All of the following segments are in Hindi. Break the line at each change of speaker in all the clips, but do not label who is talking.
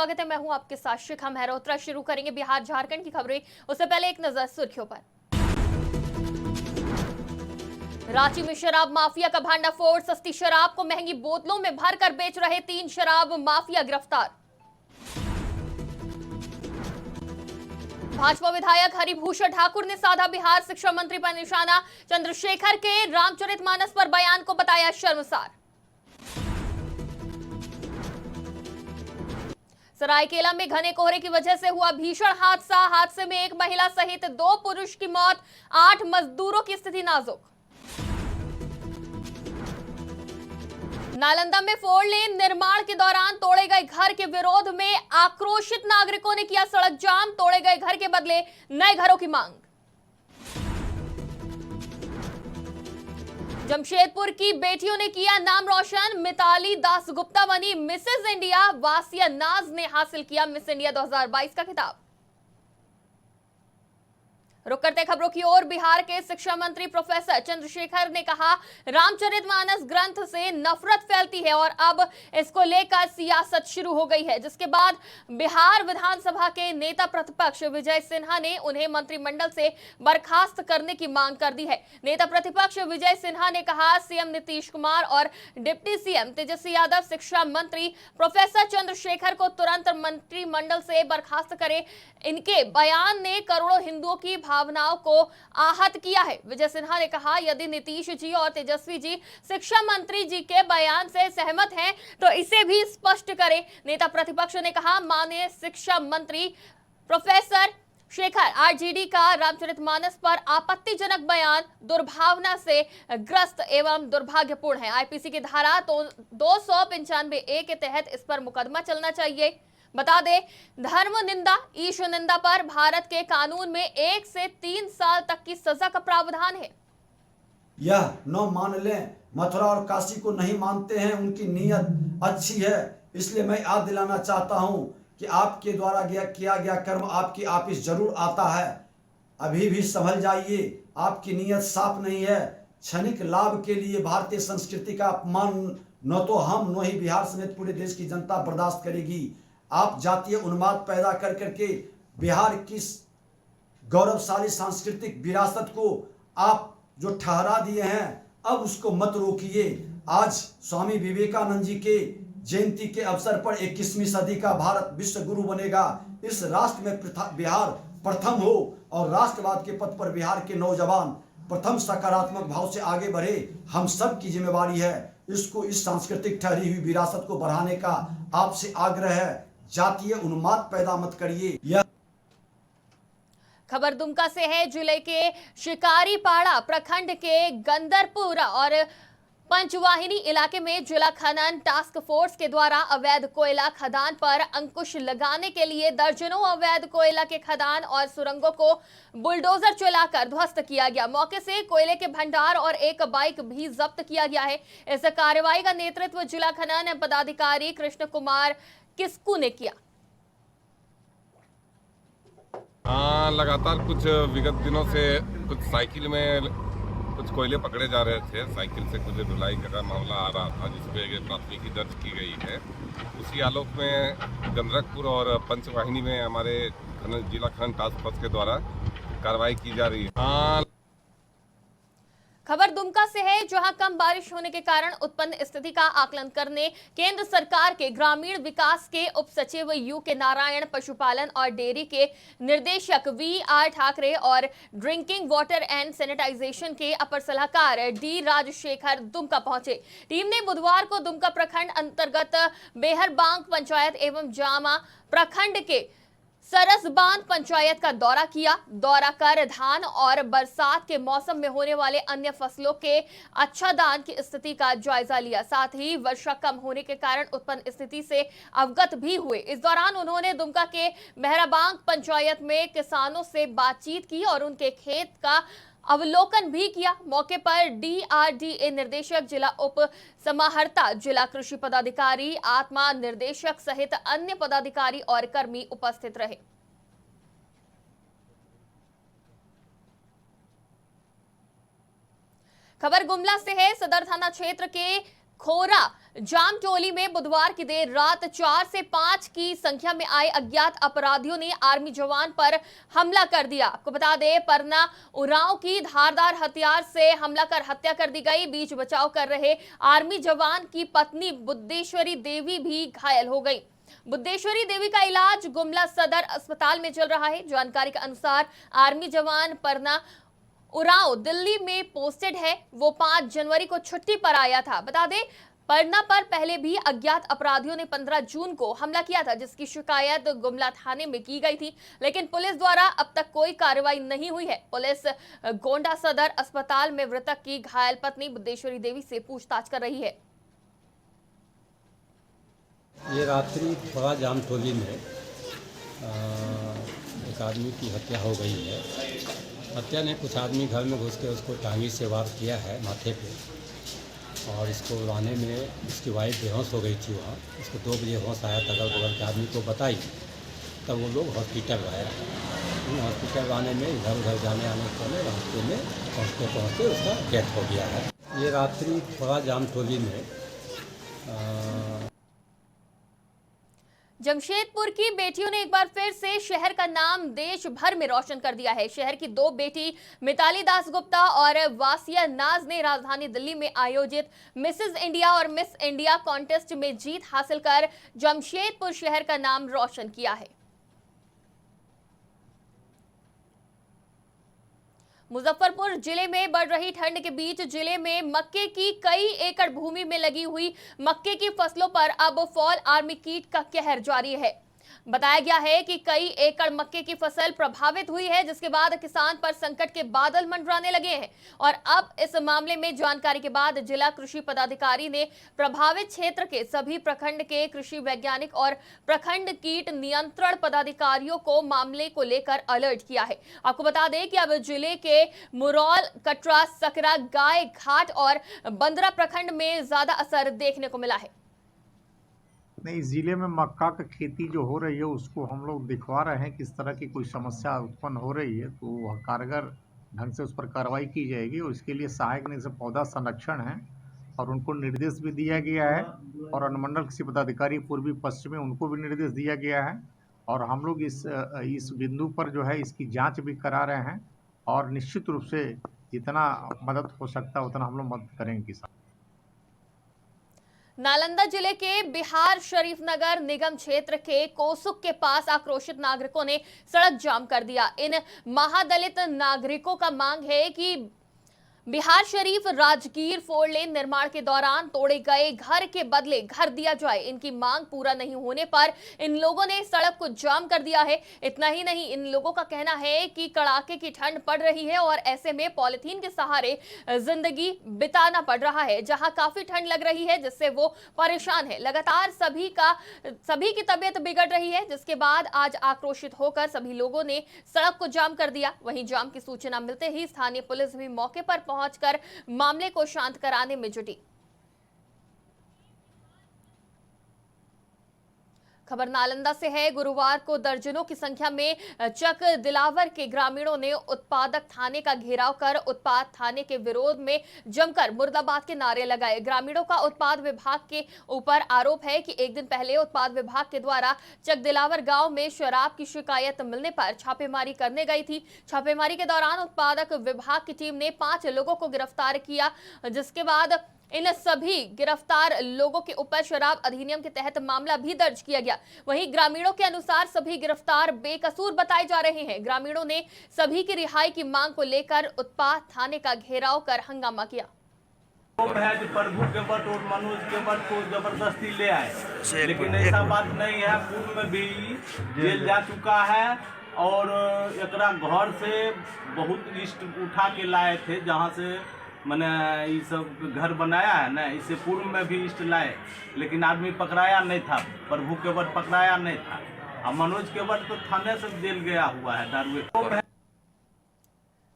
स्वागत है। मैं हूं आपके साथ शिखा मेहरोत्रा। शुरू करेंगे बिहार झारखंड की खबरें। उससे पहले एक नजर सुर्खियों पर। रांची में शराब माफिया का भांडाफोड़। सस्ती शराब को महंगी बोतलों में भरकर बेच रहे 3 शराब माफिया गिरफ्तार। भाजपा विधायक हरिभूषण ठाकुर ने साधा बिहार शिक्षा मंत्री पर निशाना। चंद्रशेखर के रामचरितमानस पर बयान को बताया शर्मसार। सरायकेला में घने कोहरे की वजह से हुआ भीषण हादसा। हादसे में एक महिला सहित 2 पुरुष की मौत, 8 मजदूरों की स्थिति नाजुक। नालंदा में 4 लेन निर्माण के दौरान तोड़े गए घर के विरोध में आक्रोशित नागरिकों ने किया सड़क जाम। तोड़े गए घर के बदले नए घरों की मांग। जमशेदपुर की बेटियों ने किया नाम रोशन। मिताली दासगुप्ता बनी मिसेस इंडिया। वासिया नाज ने हासिल किया मिस इंडिया 2022 का खिताब। रुक करते खबरों की ओर। बिहार के शिक्षा मंत्री प्रोफेसर चंद्रशेखर ने कहा, रामचरितमानस ग्रंथ से नफरत फैलती है और अब इसको लेकर सियासत शुरू हो गई है। जिसके बाद बिहार विधानसभा के नेता प्रतिपक्ष विजय सिन्हा ने उन्हें मंत्रिमंडल से बर्खास्त करने की मांग कर दी है। नेता प्रतिपक्ष विजय सिन्हा ने कहा, सीएम नीतीश कुमार और डिप्टी सीएम तेजस्वी यादव शिक्षा मंत्री प्रोफेसर चंद्रशेखर को तुरंत मंत्रिमंडल से बर्खास्त करें। इनके बयान ने करोड़ों हिंदुओं की भावनाओं को आहत किया है। विजय सिन्हा ने कहा, यदि नीतीश जी और तेजस्वी जी शिक्षा मंत्री जी के बयान से सहमत हैं तो इसे भी स्पष्ट करें। नेता प्रतिपक्ष ने कहा, माननीय शिक्षा मंत्री प्रोफेसर शेखर आरजेडी का रामचरितमानस पर आपत्तिजनक बयान दुर्भावना से ग्रस्त एवं दुर्भाग्यपूर्ण है। आईपीसी की धारा 295A के तहत इस पर मुकदमा चलना चाहिए। बता दें, धर्म निंदा, ईश निंदा पर भारत के कानून में 1 से 3 साल तक की सजा का प्रावधान है।
यह न मान लें, मथुरा और काशी को नहीं मानते हैं, उनकी नीयत अच्छी है। इसलिए मैं याद दिलाना चाहता हूं कि आपके द्वारा किया गया कर्म आपकी ऑफिस जरूर आता है। अभी भी संभल जाइए, आपकी नीयत साफ नहीं है। क्षणिक लाभ के लिए भारतीय संस्कृति का अपमान न तो हम न ही बिहार समेत पूरे देश की जनता बर्दाश्त करेगी। आप जातीय उन्माद पैदा कर करके बिहार की गौरवशाली सांस्कृतिक विरासत को आप जो ठहरा दिए हैं, अब उसको मत रोकिए। आज स्वामी विवेकानंद जी के जयंती के अवसर पर 21वीं सदी का भारत विश्व गुरु बनेगा। इस राष्ट्र में बिहार प्रथम हो और राष्ट्रवाद के पथ पर बिहार के नौजवान प्रथम सकारात्मक भाव से आगे बढ़े। हम सब की जिम्मेवारी है। इसको, इस सांस्कृतिक ठहरी हुई विरासत को बढ़ाने का आपसे आग्रह है। जातीय उन्माद पैदा मत करिए। यह
खबर दुमका से है। जिले के शिकारीपाड़ा प्रखंड के गंदरपुर और पंचवाहिनी इलाके में जिला खनन टास्क फोर्स के द्वारा अवैध कोयला खदान पर अंकुश लगाने के लिए दर्जनों अवैध कोयला के खदान और सुरंगों को बुलडोजर चलाकर ध्वस्त किया गया। मौके से कोयले के भंडार और एक बाइक भी जब्त किया गया है। इस कार्रवाई का नेतृत्व जिला खनन पदाधिकारी कृष्ण कुमार किस्कू ने किया।
लगातार कुछ विगत दिनों से कुछ साइकिल में कुछ कोयले पकड़े जा रहे थे। साइकिल से कुछ ढुलाई का मामला आ रहा था, जिसपे प्राथमिकी दर्ज की गई है। उसी आलोक में गंदरपुर और पंचवाहिनी में हमारे जिला खनन टास्क फोर्स के द्वारा कार्रवाई की जा रही है।
खबर दुमका से है, जहां कम बारिश होने के कारण उत्पन्न स्थिति का आकलन करने केंद्र सरकार के ग्रामीण विकास के उप सचिव यू के नारायण, पशुपालन और डेयरी के निर्देशक वी.आर. ठाकरे और ड्रिंकिंग वाटर एंड सैनिटाइजेशन के अपर सलाहकार डी. राजशेखर दुमका पहुंचे। टीम ने बुधवार को दुमका प्रखंड अंतर्गत बेहरबांग पंचायत एवं जामा प्रखंड के सरसबांध पंचायत का दौरा किया। दौरा कर धान और बरसात के मौसम में होने वाले अन्य फसलों के अच्छादन की स्थिति का जायजा लिया। साथ ही वर्षा कम होने के कारण उत्पन्न स्थिति से अवगत भी हुए। इस दौरान उन्होंने दुमका के बेहरबांग पंचायत में किसानों से बातचीत की और उनके खेत का अवलोकन भी किया। मौके पर डीआरडीए निर्देशक, जिला उप समाहर्ता, जिला कृषि पदाधिकारी, आत्मा निर्देशक सहित अन्य पदाधिकारी और कर्मी उपस्थित रहे। खबर गुमला से है। सदर थाना क्षेत्र के खोरा जामटोली में बुधवार की देर रात 4 से 5 की संख्या में आए अज्ञात अपराधियों ने आर्मी जवान पर हमला कर दिया। आपको बता दें, परना उरांव की धारदार हथियार से हमला कर हत्या कर दी गई। बीच बचाव कर रहे आर्मी जवान की पत्नी बुद्धेश्वरी देवी भी घायल हो गई। बुद्धेश्वरी देवी का इलाज गुमला सदर अस्पताल में चल रहा है। जानकारी के अनुसार आर्मी जवान परना उरांव दिल्ली में पोस्टेड है। वो 5 जनवरी को छुट्टी पर आया था। बता दें, परना पर पहले भी अज्ञात अपराधियों ने 15 जून को हमला किया था, जिसकी शिकायत गुमला थाने में की गई थी, लेकिन पुलिस द्वारा अब तक कोई कार्रवाई नहीं हुई है। पुलिस गोंडा सदर अस्पताल में मृतक की घायल पत्नी बुद्धेश्वरी देवी से पूछताछ कर रही है।
ये रात्रि थोड़ा जामटोली में एक आदमी की हत्या हो गई है। हत्या ने कुछ आदमी घर में घुस के उसको टांगी से वार किया है माथे पे, और इसको लाने में इसकी वाइफ बेहोश हो गई थी। वहाँ इसको 2 बजे होश आया, अगल बगल के आदमी को बताई, तब वो लोग हॉस्पिटल लाए। हॉस्पिटल लाने में इधर उधर जाने आने के रास्ते में पहुँचते उसका डेथ हो गया है। ये रात्रि थोड़ा जामटोली में
जमशेदपुर की बेटियों ने एक बार फिर से शहर का नाम देश भर में रोशन कर दिया है। शहर की 2 बेटी मिताली दास गुप्ता और वासिया नाज ने राजधानी दिल्ली में आयोजित मिसेस इंडिया और मिस इंडिया कॉन्टेस्ट में जीत हासिल कर जमशेदपुर शहर का नाम रोशन किया है। मुजफ्फरपुर जिले में बढ़ रही ठंड के बीच जिले में मक्के की कई एकड़ भूमि में लगी हुई मक्के की फसलों पर अब फॉल आर्मी कीट का कहर जारी है। बताया गया है कि कई एकड़ मक्के की फसल प्रभावित हुई है, जिसके बाद किसान पर संकट के बादल मंडराने लगे हैं। और अब इस मामले में जानकारी के बाद जिला कृषि पदाधिकारी ने प्रभावित क्षेत्र के सभी प्रखंड के कृषि वैज्ञानिक और प्रखंड कीट नियंत्रण पदाधिकारियों को मामले को लेकर अलर्ट किया है। आपको बता दें कि अब जिले के मुरौल, कटरा, सकरा, गाय घाट और बंदरा प्रखंड में ज्यादा असर देखने को मिला है।
नहीं, ज़िले में मक्का की खेती जो हो रही है उसको हम लोग दिखवा रहे हैं, किस तरह की कोई समस्या उत्पन्न हो रही है तो वह कारगर ढंग से उस पर कार्रवाई की जाएगी। और इसके लिए सहायक निदेशक से पौधा संरक्षण है और उनको निर्देश भी दिया गया है, और अनुमंडल कृषि पदाधिकारी पूर्वी पश्चिमी उनको भी निर्देश दिया गया है। और हम लोग इस बिंदु पर जो है इसकी जाँच भी करा रहे हैं, और निश्चित रूप से जितना मदद हो सकता है उतना हम लोग मदद करेंगे किसान।
नालंदा जिले के बिहार शरीफ नगर निगम क्षेत्र के कोसुक के पास आक्रोशित नागरिकों ने सड़क जाम कर दिया। इन महादलित नागरिकों का मांग है कि बिहार शरीफ राजगीर 4 लेन निर्माण के दौरान तोड़े गए घर के बदले घर दिया जाए। इनकी मांग पूरा नहीं होने पर इन लोगों ने सड़क को जाम कर दिया है। इतना ही नहीं, इन लोगों का कहना है कि कड़ाके की ठंड पड़ रही है और ऐसे में पॉलिथीन के सहारे जिंदगी बिताना पड़ रहा है, जहां काफी ठंड लग रही है, जिससे वो परेशान है। लगातार सभी की तबीयत बिगड़ रही है, जिसके बाद आज आक्रोशित होकर सभी लोगों ने सड़क को जाम कर दिया। वहीं जाम की सूचना मिलते ही स्थानीय पुलिस भी मौके पर पहुंचकर मामले को शांत कराने में जुटी। खबर नालंदा से है। गुरुवार को दर्जनों की संख्या में चक दिलावर के ग्रामीणों ने उत्पादक थाने का घेराव कर उत्पाद थाने के विरोध में जमकर मुर्दाबाद के नारे लगाए। ग्रामीणों का उत्पाद विभाग के ऊपर आरोप है कि एक दिन पहले उत्पाद विभाग के द्वारा चक दिलावर गांव में शराब की शिकायत मिलने पर छापेमारी करने गई थी। छापेमारी के दौरान उत्पादक विभाग की टीम ने 5 लोगों को गिरफ्तार किया, जिसके बाद इन सभी गिरफ्तार लोगों के ऊपर शराब अधिनियम के तहत मामला भी दर्ज किया गया। वहीं ग्रामीणों के अनुसार सभी गिरफ्तार बेकसूर बताए जा रहे हैं। ग्रामीणों ने सभी की रिहाई की मांग को लेकर उत्पाद थाने का घेराव कर हंगामा किया।
है कि प्रभु के बट और मनोज के बट को जबरदस्ती ले आए, लेकिन ऐसा बात नहीं है। पूर्व में भी जेल जा चुका है और एकरा घर से बहुत लिस्ट उठा के लाए थे, जहाँ से मैंने ये सब घर बनाया है ना। इससे पूर्व में भी लिस्ट लाए, लेकिन आदमी पकड़ाया नहीं था। प्रभु के बट पकड़ाया नहीं था, और मनोज के बट तो थाने से जेल गया हुआ है दारुए।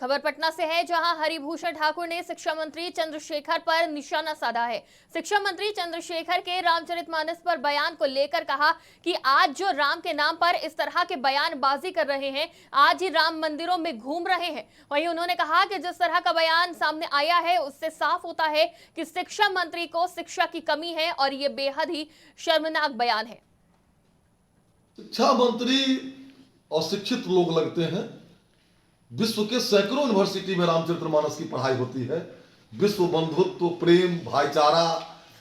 खबर पटना से है, जहां हरिभूषण ठाकुर ने शिक्षा मंत्री चंद्रशेखर पर निशाना साधा है। शिक्षा मंत्री चंद्रशेखर के रामचरितमानस पर बयान को लेकर कहा कि आज जो राम के नाम पर इस तरह के बयानबाजी कर रहे हैं, आज ही राम मंदिरों में घूम रहे हैं। वहीं उन्होंने कहा कि जिस तरह का बयान सामने आया है, उससे साफ होता है कि शिक्षा मंत्री को शिक्षा की कमी है और ये बेहद ही शर्मनाक बयान है।
शिक्षा मंत्री अशिक्षित लोग लगते हैं। विश्व के सैकड़ों यूनिवर्सिटी में रामचरितमानस की पढ़ाई होती है। विश्व बंधुत्व, प्रेम, भाईचारा,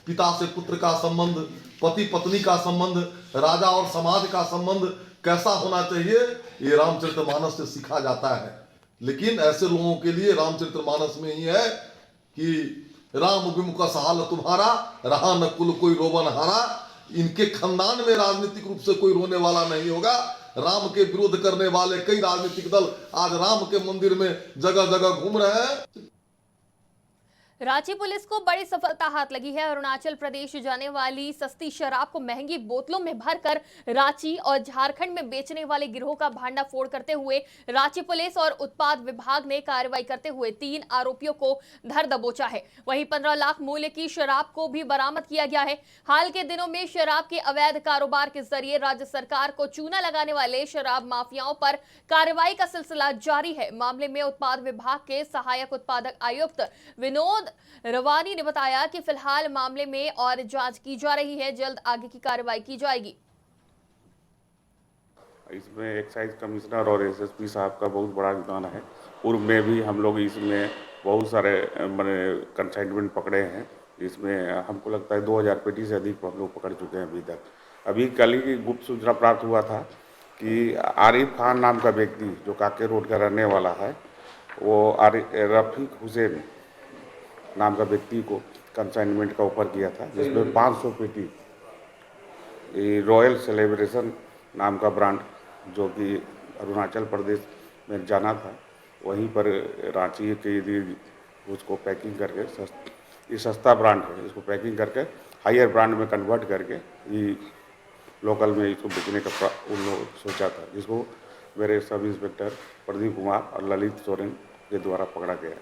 पिता से पुत्र का संबंध, पति पत्नी का संबंध, राजा और समाज का संबंध कैसा होना चाहिए, ये रामचरितमानस से सीखा जाता है। लेकिन ऐसे लोगों के लिए रामचरितमानस में ही है कि राम विमुख सहाल तुम्हारा, रहा न कुल कोई रोवन हारा। इनके खानदान में राजनीतिक रूप से कोई रोने वाला नहीं होगा। राम के विरोध करने वाले कई राजनीतिक दल आज राम के मंदिर में जगह जगह घूम रहे हैं।
रांची पुलिस को बड़ी सफलता हाथ लगी है। अरुणाचल प्रदेश जाने वाली सस्ती शराब को महंगी बोतलों में भरकर रांची और झारखंड में बेचने वाले गिरोह का भांडाफोड़ करते हुए रांची पुलिस और उत्पाद विभाग ने कार्रवाई करते हुए 3 आरोपियों को धर दबोचा है। वहीं 15 लाख मूल्य की शराब को भी बरामद किया गया है। हाल के दिनों में शराब के अवैध कारोबार के जरिए राज्य सरकार को चूना लगाने वाले शराब माफियाओं पर कार्रवाई का सिलसिला जारी है। मामले में उत्पाद विभाग के सहायक उत्पादक आयुक्त विनोद रवानी ने बताया कि फिलहाल मामले में और जांच की जा रही है, जल्द आगे की कार्रवाई की जाएगी।
इसमें एक्साइज कमिश्नर और एसएसपी साहब का बहुत बड़ा योगदान है। पूर्व में भी हम लोग इसमें बहुत सारे कंसाइनमेंट पकड़े हैं। इसमें हमको लगता है 2000 पेटी से अधिक हम लोग पकड़ चुके हैं अभी तक। अभी कल ही गुप्त सूचना प्राप्त हुआ था कि आरिफ खान नाम का व्यक्ति जो काके रोड का रहने वाला है, वो रफीक हुसैन नाम का व्यक्ति को कंसाइनमेंट का ऑफर किया था, जिसमें 500 पेटी रॉयल सेलिब्रेशन नाम का ब्रांड जो कि अरुणाचल प्रदेश में जाना था, वहीं पर रांची के उसको पैकिंग करके ये सस्ता ब्रांड है, इसको पैकिंग करके हायर ब्रांड में कन्वर्ट करके ये लोकल में इसको बेचने का उन लोग सोचा था, जिसको मेरे सब इंस्पेक्टर प्रदीप कुमार और ललित सोरेन के द्वारा पकड़ा गया।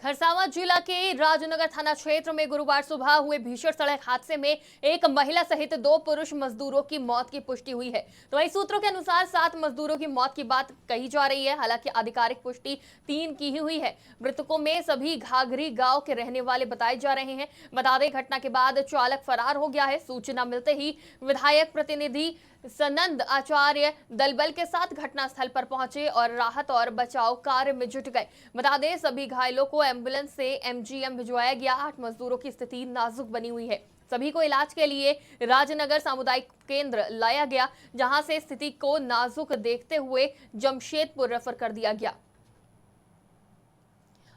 खरसावां जिला के राजनगर थाना क्षेत्र में गुरुवार सुबह हुए भीषण सड़क हादसे में एक महिला सहित 2 पुरुष मजदूरों की मौत की पुष्टि हुई है। तो वही सूत्रों के अनुसार 7 मजदूरों की मौत की बात कही जा रही है। हालांकि आधिकारिक पुष्टि 3 की ही हुई है। मृतकों में सभी घाघरी गांव के रहने वाले बताए जा रहे हैं। बता दें, घटना के बाद चालक फरार हो गया है। सूचना मिलते ही विधायक प्रतिनिधि सनंद आचार्य दलबल के साथ घटनास्थल पर पहुंचे और राहत और बचाव कार्य में जुट गए। बता दें, सभी घायलों को एम्बुलेंस से एमजीएम भिजवाया गया। 8 मजदूरों की स्थिति नाजुक बनी हुई है। सभी को इलाज के लिए राजनगर सामुदायिक केंद्र लाया गया, जहां से स्थिति को नाजुक देखते हुए जमशेदपुर रेफर कर दिया गया।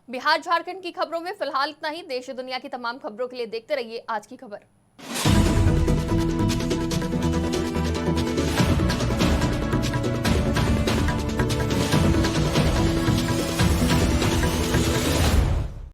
बिहार झारखंड की खबरों में फिलहाल इतना ही। देश दुनिया की तमाम खबरों के लिए देखते रहिए आज की खबर।